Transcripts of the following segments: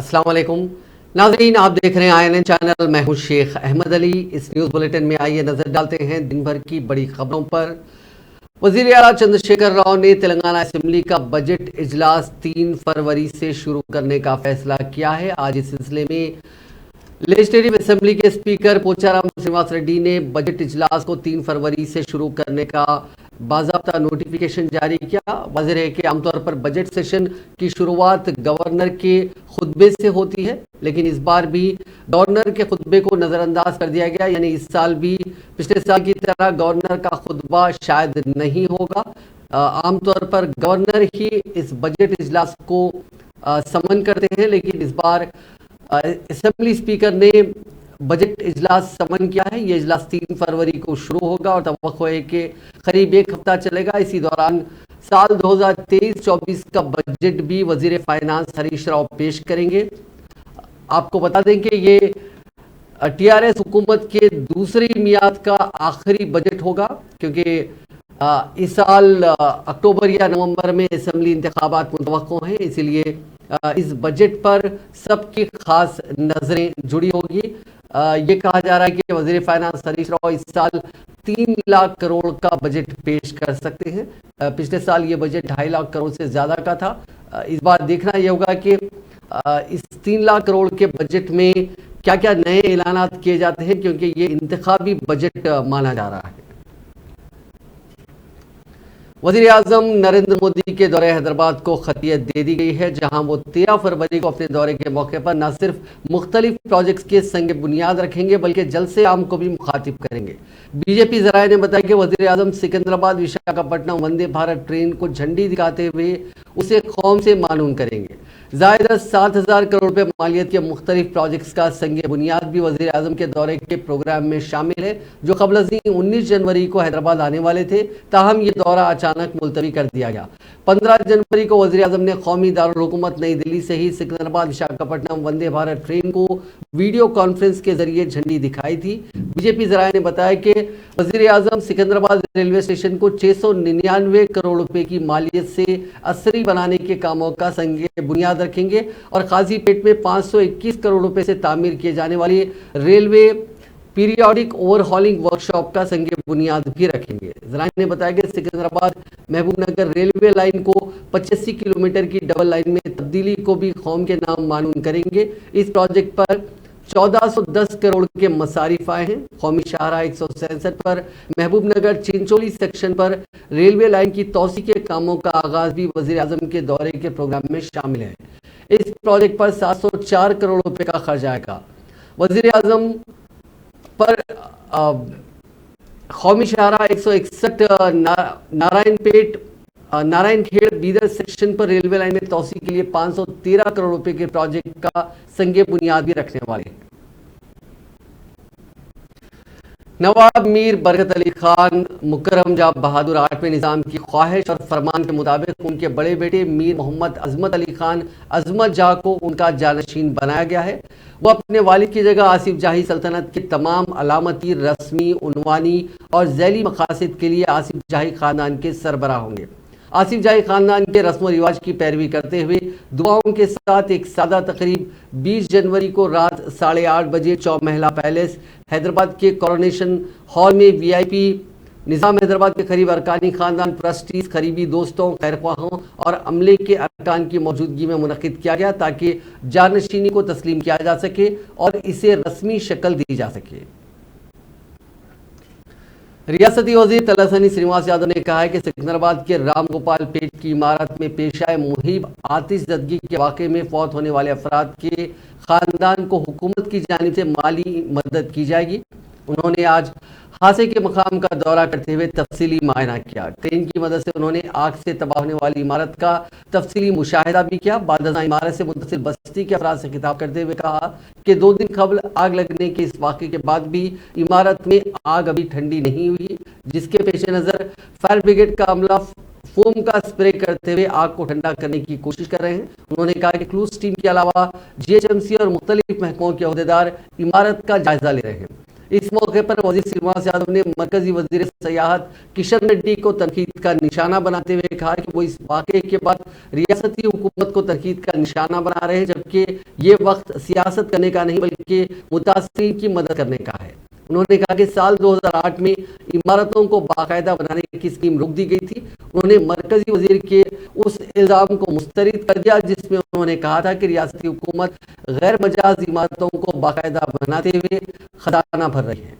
अस्सलाम वालेकुम नाज़रीन, आप देख रहे हैं INN चैनल। मैं हूं शेख अहमद अली। इस न्यूज़ बुलेटिन में आइए नजर डालते हैं दिन भर की बड़ी खबरों पर। वज़ीर आला चंद्रशेखर राव ने तेलंगाना असेंबली का बजट इजलास 3 फरवरी से शुरू करने का फैसला किया है। आज इस सिलसिले में लेजिस्लेटिव असेंबली के स्पीकर पोचाराम श्रीनिवास रेड्डी ने बजट इजलास को 3 फरवरी से शुरू करने का बाज़ाब्ता नोटिफिकेशन जारी किया। वाज़ेह है कि आमतौर पर बजट सेशन की शुरुआत गवर्नर के खुतबे से होती है, लेकिन इस बार भी गवर्नर के खुतबे को नज़रअंदाज कर दिया गया। यानी इस साल भी पिछले साल की तरह गवर्नर का खुतबा शायद नहीं होगा। आमतौर पर गवर्नर ही इस बजट इजलास को समन करते हैं, लेकिन इस बार असेंबली स्पीकर ने बजट इजलास समन किया है। ये इजलास 3 फरवरी को शुरू होगा और तवक्को है कि करीब 1 हफ्ता चलेगा। इसी दौरान साल 2023-24 का बजट भी वजीर फाइनेंस हरीश राव पेश करेंगे। आपको बता दें कि ये TRS हुकूमत के दूसरी मियाद का आखिरी बजट होगा, क्योंकि इस साल अक्टूबर या नवंबर में असेंबली इंतखाबात मुतवक्को हैं। इसीलिए इस बजट पर सबकी खास नजरें जुड़ी होगी। ये कहा जा रहा है कि वजीर फाइनेंस हरीश राव इस साल 3 लाख करोड़ का बजट पेश कर सकते हैं। पिछले साल ये बजट 2.5 लाख करोड़ से ज़्यादा का था। इस बार देखना यह होगा कि इस 3 लाख करोड़ के बजट में क्या क्या नए ऐलानात किए जाते हैं, क्योंकि ये इंतखाबी बजट माना जा रहा है। वज़ीर आज़म नरेंद्र मोदी के दौरे हैदराबाद को खतियत दे दी गई है, जहां वो 13 फरवरी को अपने दौरे के मौके पर न सिर्फ मुख्तलिफ प्रोजेक्ट्स के संग बुनियाद रखेंगे, बल्कि जलसे आम को भी मुखातिब करेंगे। बीजेपी ज़राए ने बताया कि वज़ीर आज़म सिकंदराबाद विशाखापट्टनम वंदे भारत ट्रेन को झंडी दिखाते हुए उसे कौम से मानून करेंगे। ज़ायदा 7,000 करोड़ रुपये मालियत के मुख्तलिफ प्रोजेक्ट्स का संग बुनियाद भी वज़ीर आज़म के दौरे के प्रोग्राम में शामिल है, जो क़ब्ल 19 जनवरी को हैदराबाद आने वाले थे। ताहम ये दौरा अचानक मुलतवी कर दिया गया। 15 जनवरी को वज़ीर आज़म ने कौमी दारुल हुकूमत नई दिल्ली से ही सिकंदराबाद विशाखापट्टनम वंदे भारत ट्रेन को वीडियो कॉन्फ्रेंस के जरिए झंडी दिखाई थी। बीजेपी ज़राए ने बताया कि वज़ीर आज़म सिकंदराबाद रेलवे स्टेशन को 699 करोड़ रुपए की मालियत से असरी बनाने के कामों का संग बुनियाद रखेंगे और काजीपेट में 521 करोड़ रुपए से तामीर किए जाने वाली रेलवे पीरियोडिक ओवरहॉलिंग वर्कशॉप का संग बुनियाद भी रखेंगे। ज़राए ने बताया कि सिकंदराबाद महबूबनगर रेलवे लाइन को 85 किलोमीटर की डबल लाइन में तब्दीली को भी कौम के नाम मानून करेंगे। इस प्रोजेक्ट पर 1410 करोड़ के मसारिफ आए हैं। कौमी शाहराह 167 पर महबूबनगर चिंचोली सेक्शन पर रेलवे लाइन की तोसी के कामों का आगाज भी वज़ीर आज़म के दौरे के प्रोग्राम में शामिल है। इस प्रोजेक्ट पर 704 करोड़ रुपए का खर्च आएगा। वज़ीर आज़म पर कौमी शाहराह 161 नारायणपेट नारायणखेड़ बीदर सेक्शन पर रेलवे लाइन में तोसी के लिए 513 करोड़ रुपए के प्रोजेक्ट का संग बुनियाद भी रखने वाले हैं। नवाब मीर बरकत अली खान मुकर्रम जाब बहादुर 8वें निज़ाम की ख्वाहिश और फरमान के मुताबिक उनके बड़े बेटे मीर मोहम्मद अजमत अली खान अजमत जाह को उनका जानशीन बनाया गया है। वो अपने वालिद की जगह आसिफ जाही सल्तनत के तमाम अलामती, रस्मी, उन्वानी और झैली मकासद के लिए आसिफ जाही खानदान के सरबराह होंगे। आसिफ जाही खानदान के रस्म व रिवाज की पैरवी करते हुए दुआओं के साथ एक सादा तकरीब 20 जनवरी को रात 8:30 बजे चौमहला पैलेस हैदराबाद के कोरोनेशन हॉल में VIP निज़ाम हैदराबाद के करीब अरकानी खानदान, ट्रस्टीज, करीबी दोस्तों, खैरख्वाहों और अमले के अरकान की मौजूदगी में मुनक़िद किया गया, ताकि जानशीनी को तस्लीम किया जा सके और इसे रस्मी शक्ल दी जा सके। रियासती वज़ीर तलसानी श्रीनिवास यादव ने कहा है कि सिकंदराबाद के राम गोपाल पेट की इमारत में पेश आए मुहिब आतिशज़दगी के वाक़े में फौत होने वाले अफराद के ख़ानदान को हुकूमत की जानिब से माली मदद की जाएगी। उन्होंने आज हादसे के मकाम का दौरा करते हुए तफसीली मुआयना किया। ट्रेन की मदद से उन्होंने आग से तबाह होने वाली इमारत का तफसीली मुशाहिदा भी किया। बादशाह इमारत से मुतसिल बस्ती के अफराद से खिताब करते हुए कहा कि 2 दिन कबल आग लगने के इस वाक़े के बाद भी इमारत में आग अभी ठंडी नहीं हुई, जिसके पेश नज़र फायर ब्रिगेड का अमला फोम का स्प्रे करते हुए आग को ठंडा करने की कोशिश कर रहे हैं। उन्होंने कहा कि क्लूज टीम के अलावा GHMC और मुख्तलिफ महकमों के अहदेदार इमारत का जायजा ले रहे हैं। इस मौके पर वजीर श्रीनिवास यादव ने मरकजी वजीर सयाहत किशन रेड्डी को तनकीद का निशाना बनाते हुए कहा कि वो इस वाक़े के बाद रियासती हुकूमत को तनकीद का निशाना बना रहे हैं, जबकि ये वक्त सियासत करने का नहीं बल्कि मुतासिरीन की मदद करने का है। उन्होंने कहा कि साल 2008 में इमारतों को बाकायदा बनाने की स्कीम रोक दी गई थी। उन्होंने मरकजी वजीर के उस इल्ज़ाम को मुस्तरद कर दिया जिसमें उन्होंने कहा था कि रियासती हुकूमत गैर मजाज इमारतों को बाकायदा बनाते हुए खजाना भर रही है।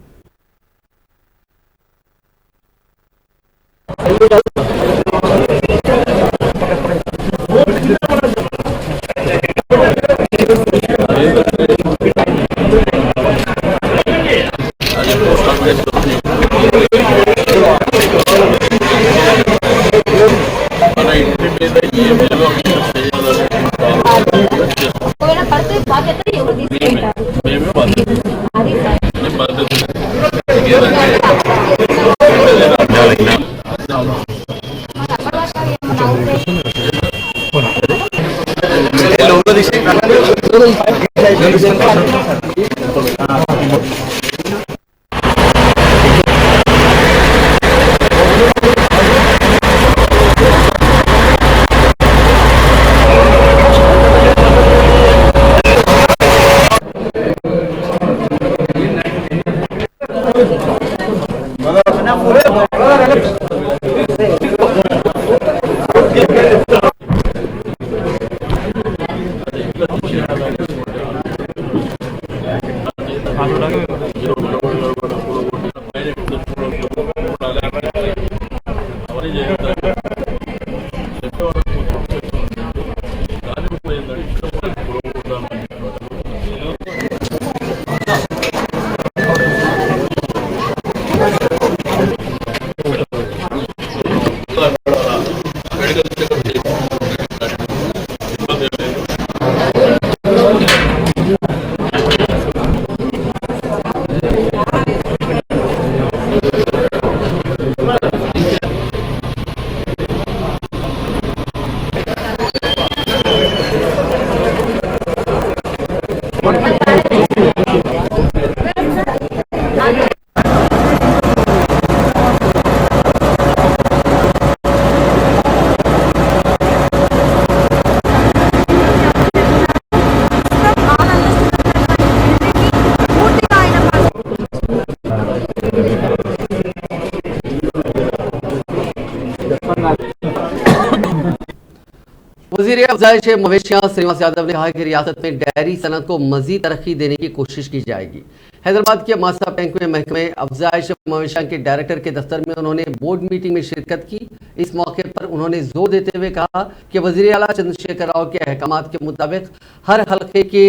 वज़ीर अफ़ज़ाइश मवेशियाँ श्रीनिवास यादव ने कहा कि रियासत में डेयरी सनत को मज़ीद तरक्की देने की कोशिश की जाएगी। हैदराबाद के मासा बैंक में महकमे अफ़ज़ाइश मवेशियाँ के डायरेक्टर के दफ्तर में उन्होंने बोर्ड मीटिंग में शिरकत की। इस मौके पर उन्होंने जोर देते हुए कहा कि वज़ीर आला चंद्रशेखर राव के अहकामात के मुताबिक हर हल्के के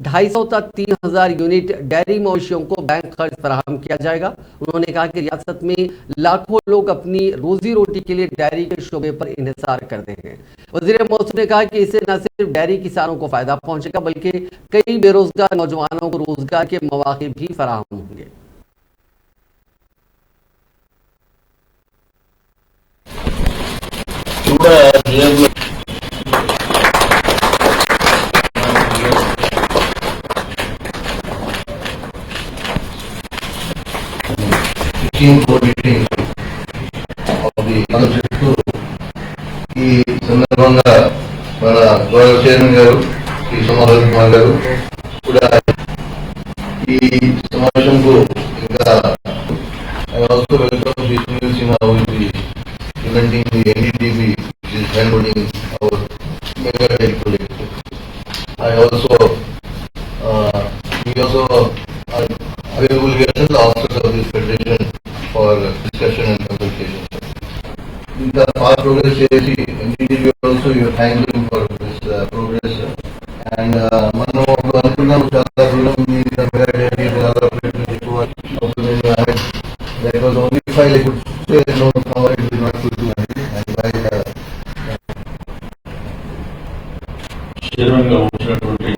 250 तक 3000 यूनिट डेयरी मवेशियों को बैंक खर्च फराहम किया जाएगा। उन्होंने कहा कि रियासत में लाखों लोग अपनी रोजी रोटी के लिए डेयरी के शोबे पर इन्हिसार करते हैं। वज़ीर मौसूफ ने कहा कि इससे न सिर्फ डेयरी किसानों को फायदा पहुंचेगा बल्कि कई बेरोजगार नौजवानों को रोजगार के मौके भी फराहम होंगे। ఈ సందర్భంగా మన గౌరవ చైర్మన్ గారు ఈ సమావేశం కుమార్ గారు కూడా ఈ సమావేశంకు ఇంకా I also welcome the Sunil Sinha who is implementing the NDTV which is handholding our mega dairy project. We also are available here as the officers of this federation for discussion and consultation. In the past progress, NDTV also you are thanking for this progress. And మనం అనుకున్నాం చాలా దూరం మీ దగ్గర that was only file I could say no, now it will not good to and by chairman గా వచ్చినటువంటి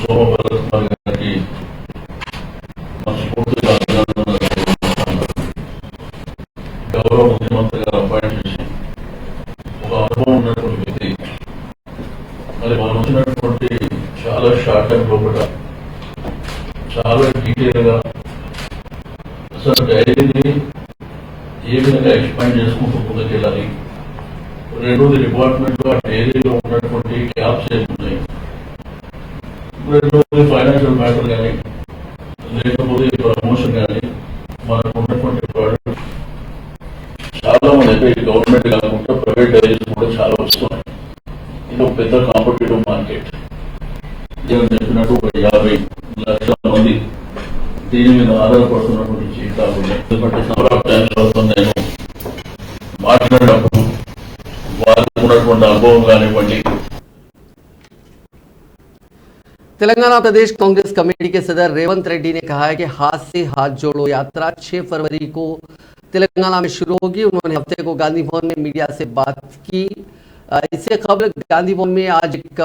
సోమ భరత్ గారికి మనస్ఫూర్తిగా అభినందనలు తెలియజేస్తున్నాను. గౌరవ ముఖ్యమంత్రి గారు అపాయింట్ చేసి ఒక అనుభవం ఉన్నటువంటి వ్యక్తి మరి మనం వచ్చినటువంటి చాలా షార్ట్ టైం లోపల చాలా డీటెయిల్ గా డైరీని ఏ విధంగా ఎక్స్పాండ్ చేసుకుంటూ ముందుకెళ్ళాలి, రెండోది డిపార్ట్మెంట్లో ఆ డైరీలో ఉన్నటువంటి క్యాప్స్ ఏమున్నాయి, రెండోది ఫైనాన్షియల్ మ్యాటర్ కానీ లేకపోతే ప్రమోషన్ కానీ మనకు ఉన్నటువంటి ప్రోడక్ట్ చాలా మంది అయితే గవర్నమెంట్ కాకుండా ప్రైవేట్ డైరీస్ కూడా చాలా వస్తున్నాయి. ఇది ఒక పెద్ద కాంపిటేటివ్ మార్కెట్. నేను చెప్పినట్టు ఒక 50 లక్షల మంది దీని మీద ఆధారపడుతున్నటువంటి జీవితాలు ఉన్నాయి. ఎందుకంటే నెంబర్ ఆఫ్ టైమ్స్ నేను మాట్లాడినప్పుడు వారికి ఉన్నటువంటి అనుభవం కానివ్వండి. तेलंगाना प्रदेश कांग्रेस कमेटी के सदर रेवंत रेड्डी ने कहा है कि हाथ से हाथ जोड़ो यात्रा 6 फरवरी को तेलंगाना में शुरू होगी। उन्होंने हफ्ते को गांधी भवन में मीडिया से बात की। इससे खबर गांधी भवन में आज एक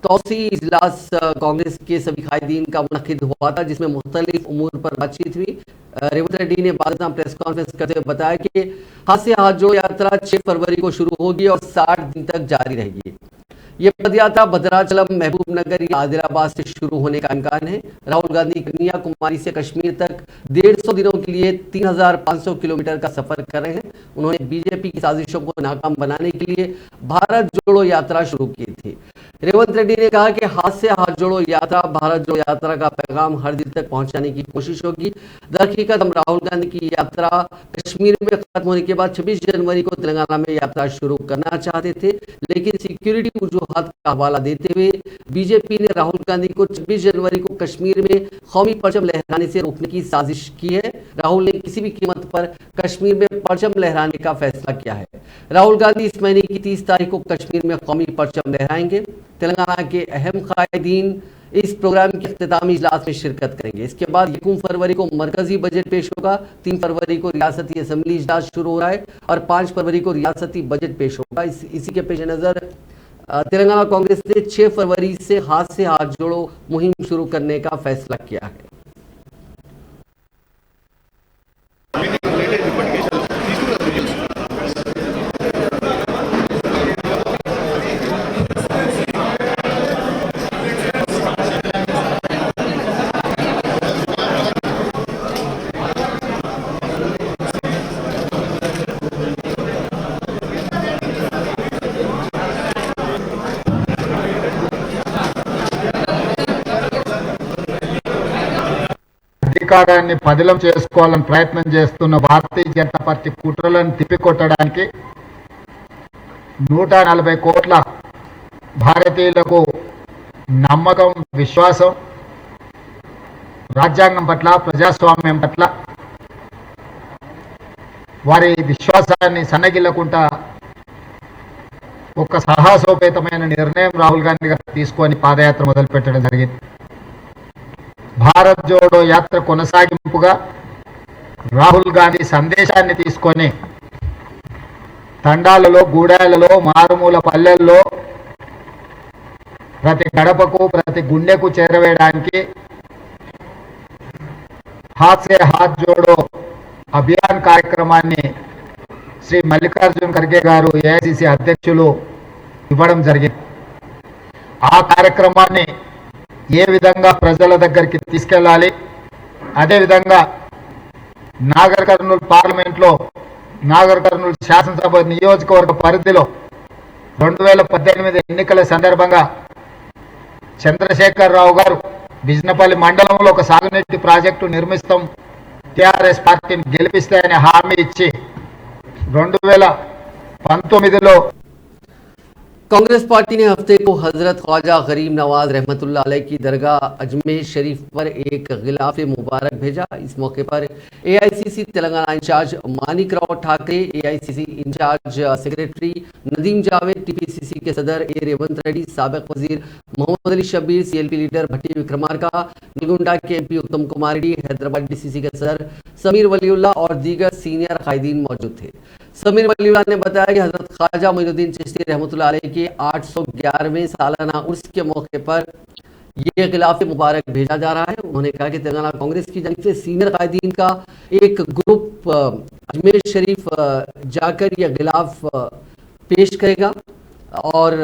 तौसी इजलास कांग्रेस के सभी कायदीन का मुनक्किद हुआ था, जिसमें मुख्तलिफ उमूर पर बातचीत हुई। रेवंत रेड्डी ने बाद में प्रेस कॉन्फ्रेंस करते हुए बताया कि हाथ से हाथ जोड़ो यात्रा 6 फरवरी को शुरू होगी और 60 दिन तक जारी रहेगी। ये पदयात्रा भद्राचलम, महबूब नगर या आदिलाबाद से शुरू होने का इम्कान है। राहुल गांधी कन्याकुमारी से कश्मीर तक 150 दिनों के लिए 3500 किलोमीटर का सफर कर रहे हैं। उन्होंने बीजेपी की साजिशों को नाकाम बनाने के लिए भारत जोड़ो यात्रा शुरू की थी। रेवंत रेड्डी ने कहा कि हाथ से हाथ जोड़ो यात्रा, भारत जोड़ो यात्रा का पैगाम हर दिल तक पहुंचाने की कोशिश होगी। दरहकीकत हम राहुल गांधी की यात्रा कश्मीर में खत्म होने के बाद 26 जनवरी को तेलंगाना में यात्रा शुरू करना चाहते थे, लेकिन सिक्योरिटी वजूहात का हवाला देते हुए बीजेपी ने राहुल गांधी को 26 जनवरी को कश्मीर में कौमी परचम लहराने से रोकने की साजिश की है। राहुल ने किसी भी कीमत पर कश्मीर में परचम लहराने का फैसला किया है। राहुल गांधी इस महीने की 30 तारीख को कश्मीर में कौमी परचम लहराएंगे। तेलंगाना के अहम कायदीन इस प्रोग्राम के इख्तितामी इजलास में शिरकत करेंगे। इसके बाद 1 फरवरी को मरकजी बजट पेश होगा। 3 फरवरी को रियासती असम्बली इजलास शुरू हो रहा है और 5 फरवरी को रियासती बजट पेश होगा। इसी के पेश नज़र तेलंगाना कांग्रेस ने 6 फरवरी से हाथ जोड़ो मुहिम शुरू करने का फैसला किया है। అధికారాన్ని పదిలం చేసుకోవాలని ప్రయత్నం చేస్తున్న భారతీయ జనతా పార్టీ కుట్రలను తిప్పికొట్టడానికి 140 కోట్ల భారతీయులకు నమ్మకం, విశ్వాసం రాజ్యాంగం పట్ల, ప్రజాస్వామ్యం పట్ల వారి విశ్వాసాన్ని సన్నగిల్లకుండా ఒక సాహసోపేతమైన నిర్ణయం రాహుల్ గాంధీ గారు తీసుకొని పాదయాత్ర మొదలుపెట్టడం జరిగింది. భారత్ జోడో యాత్ర కొనసాగింపుగా రాహుల్ గాంధీ సందేశాన్ని తీసుకొని తండాలలో, గూడాలలో, మారుమూల పల్లెల్లో ప్రతి గడపకు, ప్రతి గుండెకు చేరవేయడానికి హాత్ సే హాత్ జోడో అభియాన్ కార్యక్రమాన్ని శ్రీ మల్లికార్జున్ ఖర్గే గారు ఏఐసిసి అధ్యక్షులు ఇవ్వడం జరిగింది. ఆ కార్యక్రమాన్ని ఏ విధంగా ప్రజల దగ్గరికి తీసుకెళ్ళాలి, అదేవిధంగా నాగర్ కర్నూలు పార్లమెంట్లో, నాగర్ కర్నూలు శాసనసభ నియోజకవర్గ పరిధిలో 2018 ఎన్నికల సందర్భంగా చంద్రశేఖరరావు గారు బిజినపల్లి మండలంలో ఒక సాగునీటి ప్రాజెక్టు నిర్మిస్తాం, టీఆర్ఎస్ పార్టీని గెలిపిస్తాయని హామీ ఇచ్చి 2019లో कांग्रेस पार्टी ने हफ्ते को हजरत ख्वाजा गरीब नवाज रहमतुल्लाह अलैह की दरगाह अजमेर शरीफ पर एक गिलाफ मुबारक भेजा। इस मौके पर AICC Telangana incharge Manik Rao Thackeray, AICC incharge secretary Nadeem Javed, TPCC के सदर ए रेवंत रेड्डी, साबिक वजीर मोहम्मद अली शब्बीर, सीएलपी लीडर भट्टी विक्रमार्का, नलगोंडा के एमपी उत्तम कुमार रेड्डी, हैदराबाद डीसीसी के सदर समीर वलीउल्लाह और दीगर सीनियर कायदीन मौजूद थे। समीर वलीउल्लाह ने बताया कि हजरत ख्वाजा मोइनुद्दीन चिश्ती रहमतुल्लाह अलैह के 811वें सालाना उर्स के मौके पर ये गिलाफ मुबारक भेजा जा रहा है। उन्होंने कहा कि तेलंगाना कांग्रेस की जानिब से सीनियर कायदीन का एक ग्रुप अजमेर शरीफ जाकर यह गिलाफ पेश करेगा। और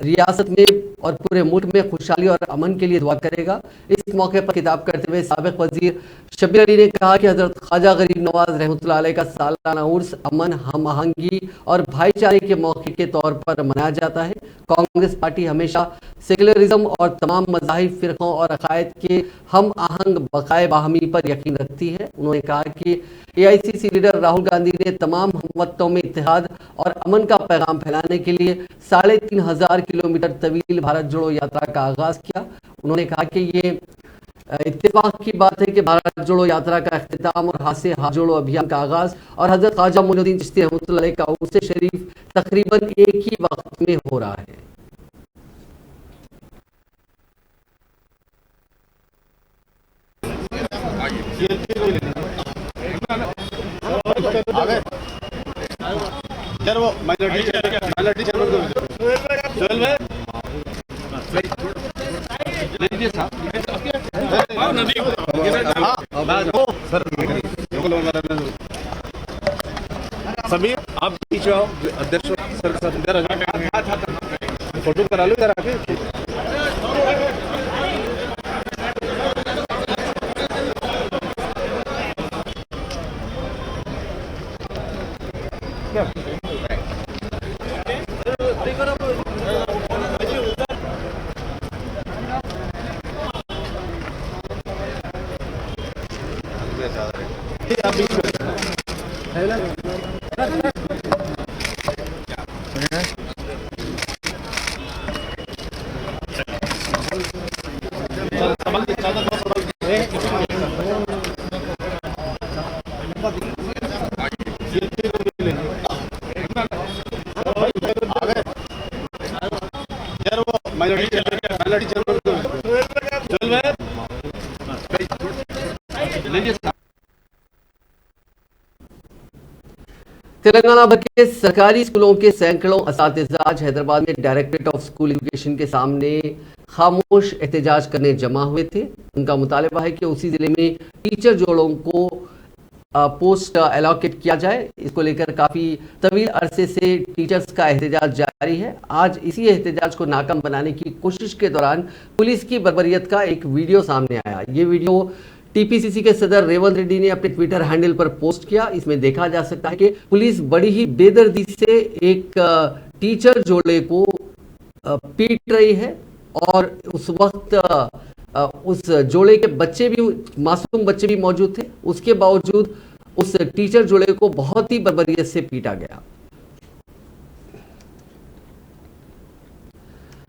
रियासत में और पूरे मुल्क में खुशहाली और अमन के लिए दुआ करेगा। इस मौके पर खिताब करते हुए साबिक वजीर शब्बीर अली ने कहा कि हजरत ख्वाजा गरीब नवाज रहमतुल्लाह अलैह का सालाना उर्स अमन, हम आहंगी और भाईचारे के मौके के तौर पर मनाया जाता है। कांग्रेस पार्टी हमेशा सेकुलरिज्म और तमाम मज़ाहिब, फ़िरक़ों और अक़ायद के हम आहंग बक़ाए बाहमी पर यकीन रखती है। उन्होंने कहा कि AICC लीडर राहुल गांधी ने तमाम हमवतनों में इत्तेहाद और अमन का पैगाम फैलाने के लिए 3500 किलोमीटर तवील भारत जोड़ो यात्रा का आगाज किया। उन्होंने कहा कि ये इत्तेफाक की बात है कि भारत जोड़ो यात्रा का अख्तिताम और हाथ से हाथ जोड़ो अभियान का आगाज और हजरत ख्वाजा मोइनुद्दीन चिश्ती रहमतुल्लाह अलैह का उर्स शरीफ तकरीबन एक ही वक्त में हो रहा है। सर वो माइनॉरिटी चैनल समीर आप पीछे आओ, अध्यक्ष सर के साथ इधर आ जाओ, फोटो करा लो इधर आके। तेलंगाना भर के सरकारी स्कूलों के सैकड़ों असातिज़ा आज हैदराबाद में डायरेक्टरेट ऑफ स्कूल एजुकेशन के सामने खामोश एहतजाज करने जमा हुए थे। उनका मुतालबा है कि उसी जिले में टीचर जोड़ों को पोस्ट एलोकेट किया जाए। इसको लेकर काफ़ी तवील अरसे से टीचर्स का एहतजाज जारी है। आज इसी एहतजाज को नाकाम बनाने की कोशिश के दौरान पुलिस की बर्बरियत का एक वीडियो सामने आया। ये वीडियो TPCC के सदर रेवंत रेड्डी ने अपने ट्विटर हैंडल पर पोस्ट किया। इसमें देखा जा सकता है कि पुलिस बड़ी ही बेदर्दी से एक टीचर जोड़े को पीट रही है और उस वक्त उस जोड़े के बच्चे भी, मासूम बच्चे भी मौजूद थे। उसके बावजूद उस टीचर जोड़े को बहुत ही बर्बरियत से पीटा गया।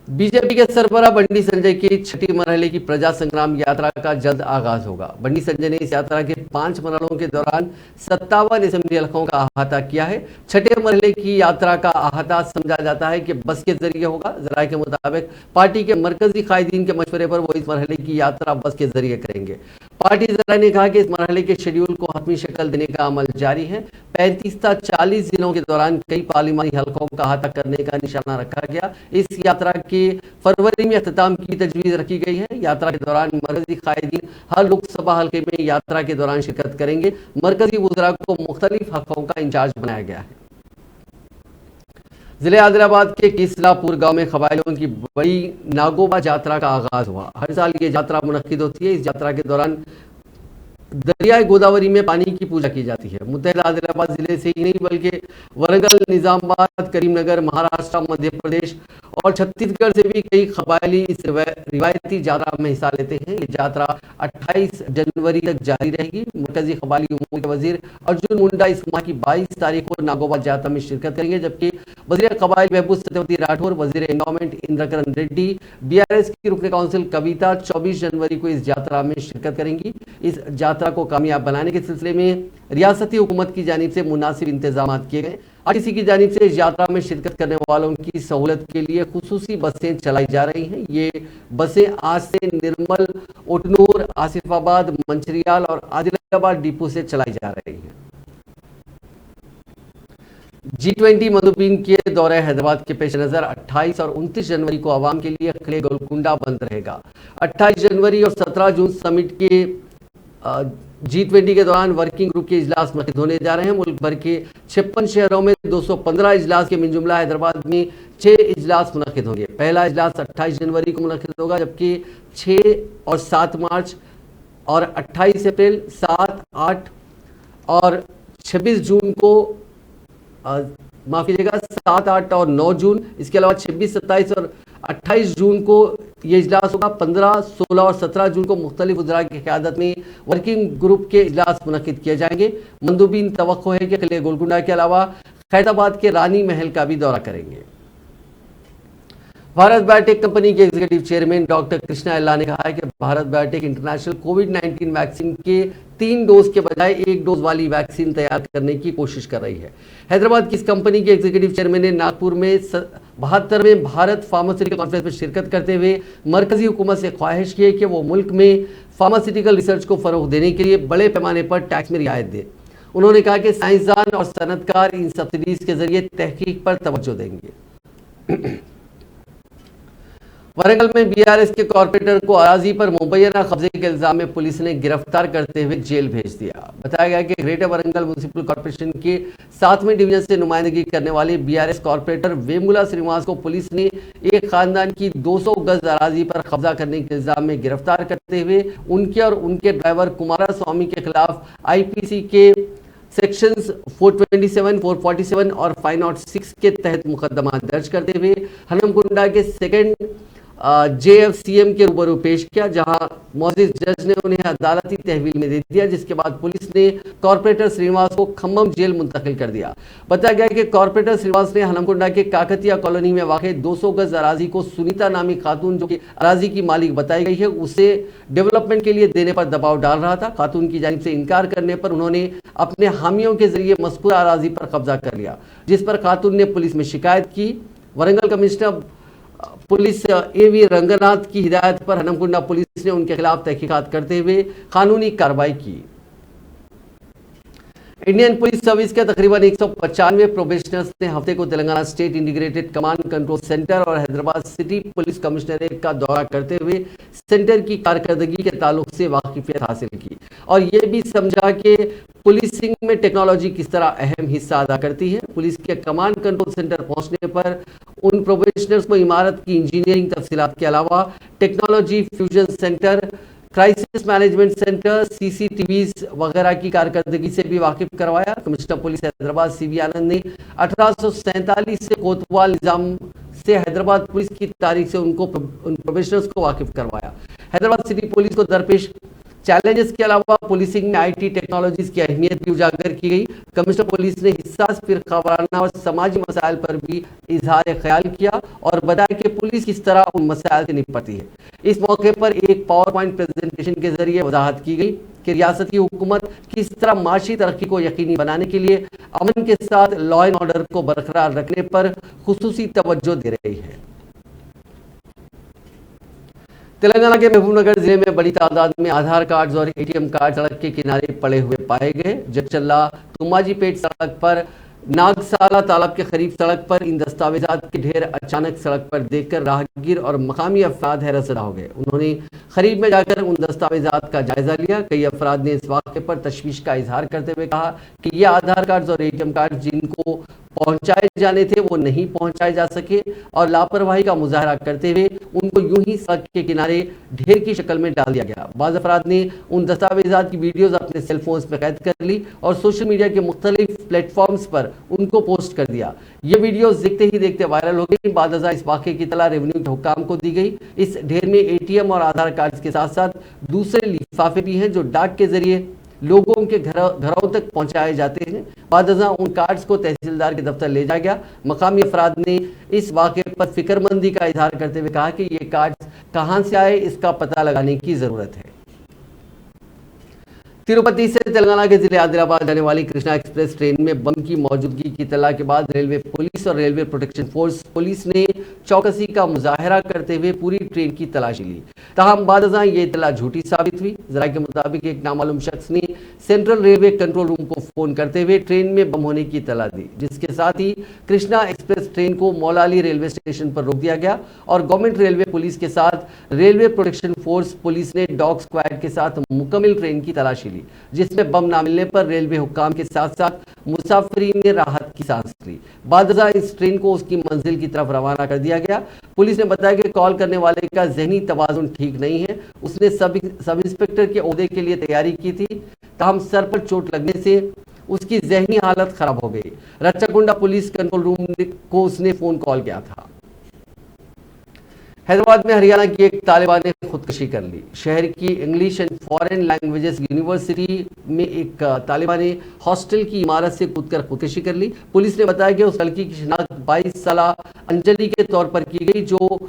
बीजेपी के सरबराह बंडी संजय की छठी मरहले की प्रजा संग्राम यात्रा का जल्द आगाज होगा। बंडी संजय ने इस यात्रा के 5 मरहलों के दौरान 57 असेंबली हलकों का अहाता किया है। छठे मरहले की यात्रा का अहाता समझा जाता है कि बस के जरिए होगा। जराये के मुताबिक पार्टी के मरकजी कायदीन के मशवरे पर वो इस मरहले की यात्रा बस के जरिए करेंगे। पार्टी जराये ने कहा कि इस मरहले के शेड्यूल को हतमी शक्ल देने का अमल जारी है। 35 से 40 दिनों के दौरान कई पार्लिमानी हलकों का अहाता करने का निशाना रखा गया। इस यात्रा के फरवरी में अख्तिताम की तजवीज़ रखी गई है। यात्रा के दौरान मरकजी कायदीन हर लोकसभा हल्के में यात्रा के दौरान शिरकत करेंगे। मरकजी वज़रा को मुख्तलिफ हकों का इंचार्ज बनाया गया है। जिले आदिलाबाद के किसलापुर गांव में कबायलियों की बड़ी नागोबा यात्रा का आगाज हुआ। हर साल ये यात्रा मुनक्किद होती है। इस यात्रा के दौरान दरियाए गोदावरी में पानी की पूजा की जाती है। मुत्तहिदा आदिलाबाद जिले से ही नहीं बल्कि वरंगल, निजामाबाद, करीमनगर, महाराष्ट्र, मध्य प्रदेश और छत्तीसगढ़ से भी कई कबायली इस रिवायती यात्रा में हिस्सा लेते हैं। ये यात्रा 28 जनवरी तक जारी रहेगी। मरकजी कबायली उमूर के वजीर अर्जुन मुंडा इस माह की 22 तारीख को नागोबा यात्रा में शिरकत करेंगे, जबकि वजीर कबायल महबूब सत्यवती राठौर, वजीर एंडोमेंट इंद्रकरण रेड्डी, BRS की रुकन काउंसिल कविता 24 जनवरी को इस यात्रा में शिरकत करेंगी। इस यात्रा को कामयाब बनाने के सिलसिले में रियासती हुकूमत की जानिब से मुनासिब इंतजाम किए गए। RTC की जानिब से इस यात्रा में शिरकत करने वालों की सहूलत के लिए खुसूसी बसें चलाई जा रही हैं। ये बसें आज से निर्मल, उटनूर, आसिफाबाद, मंचरियाल और आदिलाबाद डिपो से चलाई जा रही हैं। G20 मंदुबीन के दौरे हैदराबाद के पेश नज़र 28 और 29 जनवरी को आवाम के लिए खिले गोलकुंडा बंद रहेगा। 28 जनवरी और 17 जून समिट के G20 के दौरान वर्किंग ग्रुप के इजलास मुनक़िद होने जा रहे हैं। मुल्क भर के 56 शहरों में 215 इजलास के मिनजुमला हैदराबाद में 6 इजलास मुनक़िद होंगे। पहला इजलास 28 जनवरी को मुनक़िद होगा, जबकि 6 और 7 मार्च और 28 अप्रैल, 7, 8 और 26 जून को माफ कीजिएगा 7, 8 और 9 जून, इसके अलावा 26, 27 और 28 जून को ये इजलास होगा। 15, 16 और 17 जून को मुख्तलिफ वज़रा की क़यादत में वर्किंग ग्रुप के इजलास मुनक़िद किए जाएंगे। मंदूबीन तवक्को है कि किले गोलकुंडा के अलावा खैराबाद के रानी महल का भी दौरा करेंगे। भारत बायोटेक कंपनी के executive chairman doctor Krishna Ella ने कहा है कि भारत बायोटेक इंटरनेशनल कोविड-19 वैक्सीन के 3 डोज के बजाय 1 डोज वाली वैक्सीन तैयार करने की कोशिश कर रही है। हैदराबाद की इस कंपनी के एग्जीक्यूटिव चेयरमैन ने नागपुर में 72वें भारत फार्मास्यूटिकल कॉन्फ्रेंस में शिरकत करते हुए मरकजी हुकूमत से ख्वाहिश की है कि वो मुल्क में फार्मास्यूटिकल रिसर्च को फरोग देने के लिए बड़े पैमाने पर टैक्स में रियायत दे। उन्होंने कहा कि साइंसदान और सनतकार इन सब्सिडीज के जरिए तहकीक पर तवज्जो देंगे। वरंगल में बीआरएस के कॉर्पोरेटर को अराजी पर मुबैना कब्जे के इल्जाम में पुलिस ने गिरफ्तार करते हुए जेल भेज दिया। बताया गया कि ग्रेटर वरंगल म्युनिसिपल कॉर्पोरेशन के 7वें डिवीजन से नुमाइंदगी करने वाले बीआरएस कॉर्पोरेटर वेमुला श्रीनिवास को पुलिस ने एक खानदान की 200 गज अराजी पर कब्जा करने के इल्जाम में गिरफ्तार करते हुए उनके और उनके ड्राइवर कुमारा स्वामी के खिलाफ आईपीसी के सेक्शंस 427, 447 और 506 के तहत मुकदमा दर्ज करते हुए हनमकुंडा के सेकंड JFCM के रूबरू पेश किया, जहां मौजूद जज ने उन्हें अदालती तहवील में दे दिया, जिसके बाद पुलिस ने कॉर्पोरेटर श्रीनिवास को खम्मम जेल मुंतकिल कर दिया। बताया गया कि कॉर्पोरेटर श्रीनिवास ने हनमकुंडा के काकतिया कॉलोनी में वाक़ 200 गज अराजी को सुनीता नामी खातून, जो कि अराजी की मालिक बताई गई है, उसे डेवलपमेंट के लिए देने पर दबाव डाल रहा था। खातून की जानिब से इनकार करने पर उन्होंने अपने हामियों के जरिए मज़कूरा अराजी पर कब्जा कर लिया, जिस पर खातून ने पुलिस में शिकायत की। Warangal commissioner police AV Ranganath की हिदायत पर हनमकुंडा पुलिस ने उनके खिलाफ तहकीकात करते हुए कानूनी कार्रवाई की। इंडियन पुलिस सर्विस के तकरीबन 195 प्रोबेशनर्स ने हफ्ते को Telangana state integrated command control centre और हैदराबाद सिटी पुलिस कमिश्नरेट का दौरा करते हुए सेंटर की कारकर्दगी के ताल्लुक से वाकिफियत हासिल की और ये भी समझा कि पुलिसिंग में टेक्नोलॉजी किस तरह अहम हिस्सा अदा करती है। पुलिस के कमांड कंट्रोल सेंटर पहुंचने पर उन प्रोबेशनर्स को इमारत की इंजीनियरिंग तफसीलात के अलावा technology fusion centre, crisis management centre, CCTVs वगैरह की कारकर्दगी से भी वाकिफ करवाया। कमिश्नर पुलिस हैदराबाद CV आनंद ने 1847 से कोतवाल निजाम से हैदराबाद पुलिस की तारीख से उन प्रोबेशनर्स को वाकिफ करवाया। हैदराबाद सिटी पुलिस को दरपेश चैलेंजेस के अलावा पुलिसिंग में IT टेक्नोलॉजीज की अहमियत भी उजागर की गई। कमिश्नर पुलिस ने हिस्सास फिरका वाराना और समाजी मसाइल पर भी इजहार ख्याल किया और बताया कि पुलिस किस तरह उन मसाइल से निपटती है। इस मौके पर एक पावर पॉइंट प्रेजेंटेशन के जरिए वजाहत की गई कि रियासती हुकूमत किस तरह माशी तरक्की को यकीनी बनाने के लिए अमन के साथ लॉ एंड ऑर्डर को बरकरार रखने पर खुसूसी तवज्जो दे रही है। तेलंगाना के महबूबनगर जिले में बड़ी तादाद में आधार कार्ड्स और ATM कार्ड सड़क के किनारे पड़े हुए पाए गए। जगचल्ला तुमाजीपेट सड़क पर नागसाला तालाब के करीब सड़क पर इन दस्तावेजात के ढेर अचानक सड़क पर देखकर राहगीर और मकामी अफराद हैरत ज़दा हो गए। उन्होंने करीब में जाकर उन दस्तावेजात का जायजा लिया। कई अफराद ने इस वाक़े पर तशवीश का इजहार करते हुए कहा कि ये आधार कार्ड और ATM कार्ड जिनको पहुंचाए जाने थे वो नहीं पहुंचाए जा सके और लापरवाही का मुजाहरा करते हुए उनको यूं ही सड़क के किनारे ढेर की शक्ल में डाल दिया गया। बाज़ अफराद ने उन दस्तावेजात की वीडियोज़ अपने सेलफोन्स में कैद कर ली और सोशल मीडिया के मुख्तलिफ प्लेटफॉर्म्स पर उनको पोस्ट कर दिया। ये वीडियोस देखते ही देखते वायरल हो गई। बाद इस वाक़े की तला रेवेन्यू के हुक्काम को दी गई। इस ढेर में ATM और आधार कार्ड के साथ साथ दूसरे लिफाफे भी हैं जो डाक के जरिए लोगों के घरों तक पहुंचाए जाते हैं। बाद उन कार्ड्स को तहसीलदार के दफ्तर ले जाया गया। मकामी अफराद ने इस वाक़े पर फिक्रमंदी का इजहार करते हुए कहा कि ये कार्ड्स कहां से आए इसका पता लगाने की ज़रूरत है। तिरुपति से तेलंगाना के जिले आदिलाबाद जाने वाली कृष्णा एक्सप्रेस ट्रेन में बम की मौजूदगी की इत्तला के बाद रेलवे पुलिस और रेलवे प्रोटेक्शन फोर्स पुलिस ने चौकसी का मुजाहरा करते हुए पूरी ट्रेन की तलाशी ली। ताहम बाद ये इत्तला झूठी साबित हुई। जरा के मुताबिक एक नामालूम शख्स ने सेंट्रल रेलवे कंट्रोल रूम को फोन करते हुए ट्रेन में बम होने की इत्तला दी, जिसके साथ ही कृष्णा एक्सप्रेस ट्रेन को मौलाली रेलवे स्टेशन पर रोक दिया गया और गवर्नमेंट रेलवे पुलिस के साथ रेलवे प्रोटेक्शन फोर्स पुलिस ने डॉग स्क्वाड के साथ मुकम्मल ट्रेन की तलाशी ली, जिसमें बम न मिलने पर रेलवे हुक्काम के साथ साथ मुसाफिरीन ने राहत की सांस ली। बादशाह इस ट्रेन को उसकी मंजिल की तरफ रवाना कर दिया गया। पुलिस ने बताया कि कॉल करने वाले का जहनी तवाजुन ठीक नहीं है। उसने सब इंस्पेक्टर के ओहदे के लिए तैयारी की थी, ताहम सर पर चोट लगने से उसकी जहनी हालत खराब हो गई। रच्चाकुंडा पुलिस कंट्रोल रूम को उसने फोन कॉल किया था। हैदराबाद में हरियाणा की एक तालिबान ने खुदकुशी कर ली। शहर की English and foreign languages university में एक तालिबान ने हॉस्टल की इमारत से कूदकर खुदकुशी कर ली। पुलिस ने बताया कि उस लड़की की शिनाख्त 22 साल अंजलि के तौर पर की गई, जो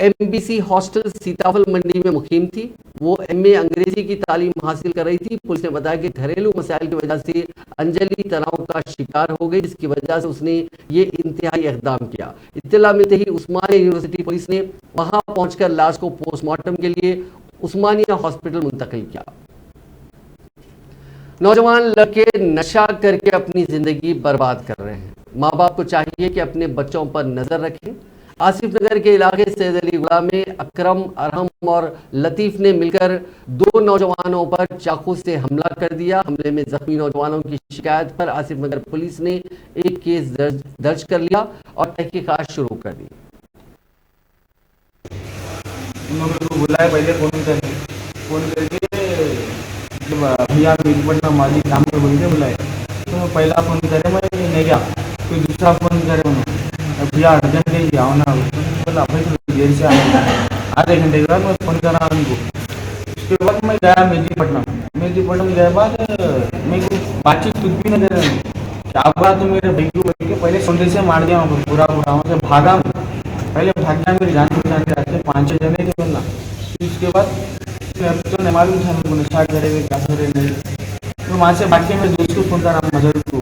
MBC हॉस्टल सीताफल मंडी में मुकीम थी। वो MA अंग्रेजी की तालीम हासिल कर रही थी। पुलिस ने बताया कि घरेलू मसाइल की वजह से अंजलि तनाव का शिकार हो गई, जिसकी वजह से उसने ये इंतहाई इक़दाम किया। इत्तला मिलते ही उस्मानिया यूनिवर्सिटी पुलिस ने वहां पहुंचकर लाश को पोस्टमार्टम के लिए उस्मानिया हॉस्पिटल मुंतकिल किया। नौजवान लड़के नशा करके अपनी जिंदगी बर्बाद कर रहे हैं। माँ बाप को चाहिए कि अपने बच्चों पर नजर रखें। आसिफ नगर के इलाके सैयद अली गुड़ा में अकरम, अरहम और लतीफ ने मिलकर 2 नौजवानों पर चाकू से हमला कर दिया। हमले में जख्मी नौजवानों की शिकायत पर आसिफ नगर पुलिस ने एक केस दर्ज कर लिया और तहकीकात शुरू कर दी। उन लोगों को बुलाया, पहले फोन करके भैया पटना माली काम में बोल के बुलाए। तो पहला फोन करे मैं नहीं गया, कोई दूसरा फोन करे उन्होंने भैया अर्जेंट है आओ ना। बोला भाई थोड़ी देर से आधे घंटे के बाद मैं फ़ोन कर रहा उनको। उसके बाद मैं गया मेहदीपट्टनम गए बाद मेरे को बातचीत कुछ भी नहीं दे रहे। क्या हुआ तो मेरे भाई को बोल के पहले सोंदे से मार दिया वहाँ पूरा वहाँ से भागा। पहले भाग गया, मेरे जान जाते 5-6 जने थे बोलना। फिर उसके बाद तो नहीं मालूम था मेरे को नशा करेंगे क्या करे नहीं। तो वहाँ से भाग के मेरे दोस्त को फ़ोन करा, मजर को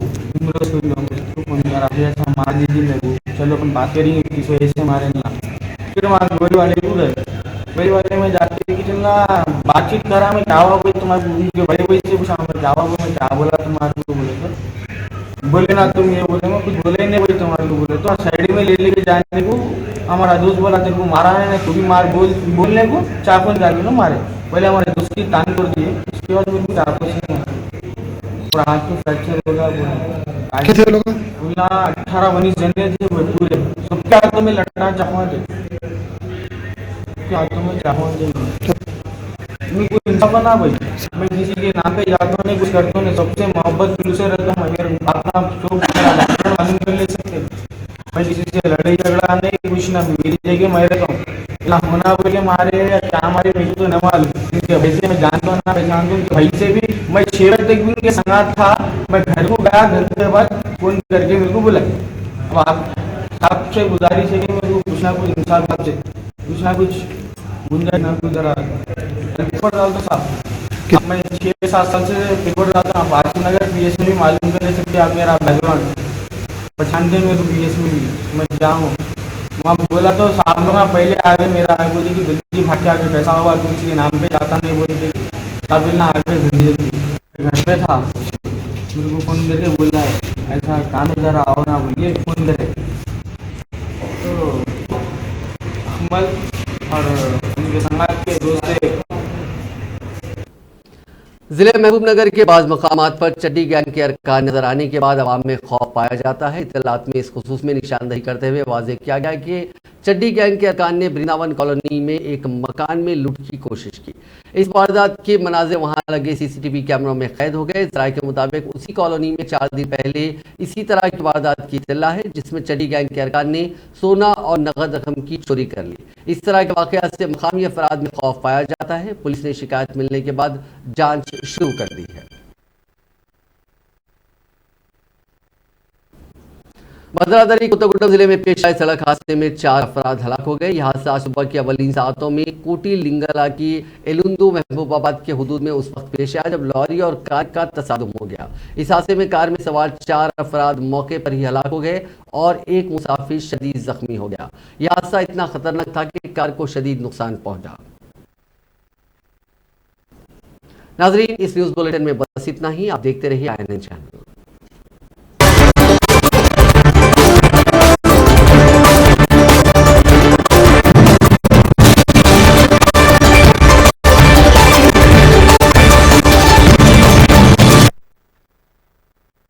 फोन करा, ऐसा मार दीजिए मेरे को, चलो अपन बात करेंगे किस वजह से मारे ना। फिर वहाँ गोली वाले को गए, गोली वाले में जाके कि चलना बातचीत करा। मैं क्या हुआ भाई तुम्हारे बड़े भाई से पूछा, मैं क्या हुआ, मैं क्या बोला तुम्हारे को, बोले ना तुम ये बोले, मैं कुछ बोले ही नहीं भाई तुम्हारे को। बोले तो साइड में ले लेके जाने को हमारा दोस्त बोला तेरे को मारा है ना, तू भी मार बोलने को चाकू निकाल ना मारे। पहले हमारे दोस्त की तान कर दिए, उसके बाद मेरे को चाकू से पूरा हाथ में फ्रैक्चर होगा। बोला 18-19 जने थे पूरे, सबके हाथों में लटका चाकू थे, सबके हाथों में चाकू थे। मैं कोई इंसान बना भाई, मैं किसी के नाम पे जाता नहीं, कुछ करता नहीं, सबसे मोहब्बत दिल से रहता हूँ। अपना शौक मालूम कर ले सकते, मैं किसी से लड़ाई झगड़ा नहीं, कुछ ना, मेरी जगह मैं रहता हूँ। ना होना बोले मारे या क्या मारे मेरे को तो न मालूम, वैसे मैं जानता हूँ ना पहचानता हूँ। भाई से भी मैं 6 बजे तक भी उनके संगात था। मैं घर को गया, घर के बाद फोन करके मेरे को बोला। अब आपसे गुजारिश है कि मेरे को कुछ ना कुछ इंसान आपसे कुछ ना कुछ गुंजाइश ना कुछ जरा पेपर डालता साहब। मैं 6-7 साल से पेपर डालता हूँ। आसिफ नगर PS में भी मालूम कर ले सकते आप मेरा बैकग्राउंड, पहचानते मेरे को PS में भी। मैं जाऊँ वहाँ बोला तो साहब लोग पहले आ गए, मेरा आगे बोली कि जल्दी भाग के आगे पैसा हुआ, तुम किसी के नाम पे जाता नहीं बोलते। तब ना आगे घर पे था, मेरे को फ़ोन करके बोला है ऐसा काम है जरा आओ ना, बोलिए फ़ोन करे। तो अहमद और उनके समाज के दोस्त जिले महबूबनगर के बाज़ मकामात पर चड्डी गैंग के अरकान नजर आने के बाद अवाम में खौफ पाया जाता है। इत्तलात में इस खुसूस में निशानदही करते हुए वाज़ेह किया गया कि चड्डी गैंग के अरकान ने वृंदावन कॉलोनी में एक मकान में लूट की कोशिश की। इस वारदात के मनाज़िर वहां लगे CCTV कैमरों में कैद हो गए। ज़राए के मुताबिक उसी कॉलोनी में 4 दिन पहले इसी तरह की वारदात की इत्तला है, जिसमें चड्डी गैंग के अरकान ने सोना और नकद रकम की चोरी कर ली। इस तरह के वाक़यात से मकामी अफराद में खौफ पाया जाता है। पुलिस ने शिकायत मिलने के बाद जांच शुरू कर दी है। भद्रादरी कोत्तागुड्डम जिले में पेश आए सड़क हादसे में 4 अफराद हलाक हो गए। यह हादसा सुबह की अवलीन सातों में कोटी लिंगला की एलुंदू महबूबाबाद के हुदूद में उस वक्त पेश आया जब लॉरी और कार का तसादुम हो गया। इस हादसे में कार में सवार 4 अफराद मौके पर ही हलाक हो गए और एक मुसाफिर शदीद जख्मी हो गया। यह हादसा इतना खतरनाक था कि कार को शदीद नुकसान पहुंचा। नाजरीन, इस न्यूज बुलेटिन में बस इतना ही। आप देखते रहिए INN चैनल।